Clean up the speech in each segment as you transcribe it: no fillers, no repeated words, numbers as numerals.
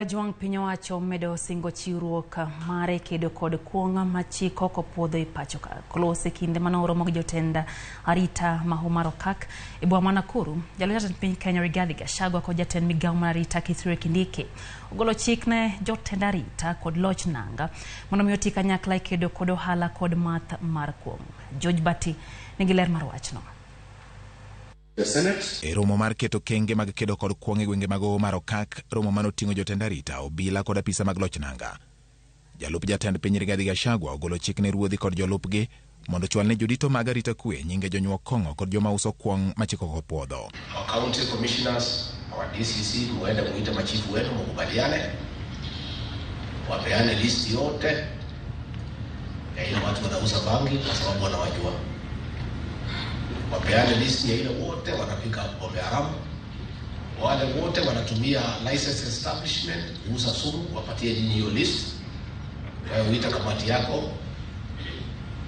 Juang piny owacho medo singo chiwruok mare kedo kod kuong' machiko kopuodho e pacho ka. Kolose kinde manoromo gi jotend arita mahumaro kak e boma ma Nakuru. Jatend piny Kenya Rigathi Gachagua kod jatend migawo mar arita Kithure Kindiki ogolo chik ne jotend arita kod loch nanga mondo omi oti kanyakla e kedo kod ohala kod math mar kuong'. George Bati nigi ler mar wachno. E romo mar keto kenge mag kedo kod kuong' e gwenge mag Omar Okak, romo manoting'o jotend arita, obila kod apisa mag loch nanga. Jalup jatend piny Rigathi Gachagua ogolo chik ne ruodhi kod jolupgi mondo chwal ne jodito mag arita kwe nyinge jonyuok kong'o kod joma uso kuong' machiko kopuodho. Our county commissioners, our DCC, muende muite machifu wetu mkubaliane, wapeane listi yote ya ile watu wanauza bangi kwa sababu wanawajua. Wapeane listi ya ile wote wanapika pombe haramu, wale wote wanatumia license establishment kuuza sumu, wapatie nyinyi hiyo list. Wewe uita kamati yako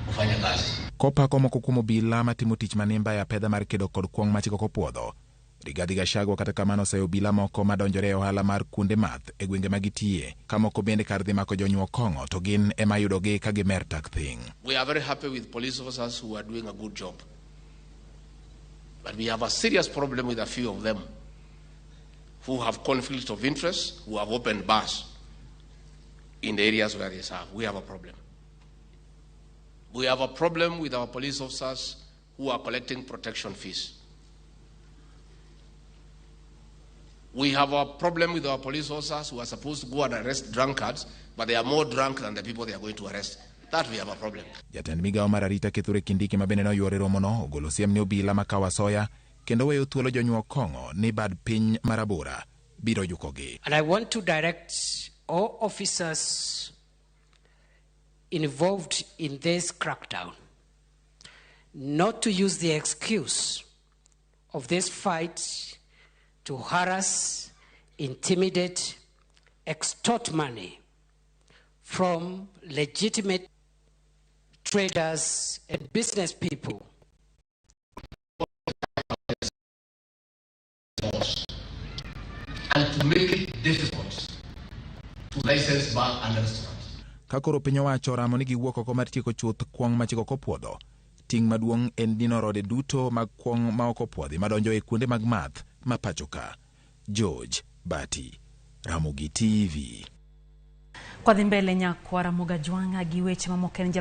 ufanye kazi. Kopa komo kukumo bila matimo tich manimba ya pedha mar kedo kod kuong' machiko kopuodho. Rigathi Gachagua kata kamano oseyo obila moko madonjore e ohala mar kunde math e gwenge magitie, kamoko bende kar dhi mako jonyuok kong'o to gin ema yudogi ka gimer tak thing. We are very happy with police officers who are doing a good job. But we have a serious problem with a few of them who have conflict of interest, who have opened bars in the areas where they serve. We have a problem. We have a problem with our police officers who are collecting protection fees. We have a problem with our police officers who are supposed to go and arrest drunkards, but they are more drunk than the people they are going to arrest. That we have a problem. Jatend migawo mar arita Kithure Kindiki mabende noyuore romono ogolo siem ne obila makawa soya kendo weyo thuolo jonyuok kong'o ni bad piny marabora biro yukogi. And I want to direct all officers involved in this crackdown not to use the excuse of this fight to harass, intimidate, extort money from legitimate traders and business people. And to make it difficult to license bar and restaurants. Kakoro piny owacho ramo ni giwuok oko mar tieko chuth kuong' machiko kopuodho. Ting' maduong' en dino rode duto mag kuong' ma ok opuodhi madonjo e kuonde mag math ma pacho ka. George Bati, Ramogi TV. Kwa dhimbele nyakwa Ramogi Juang gi weche mamoko en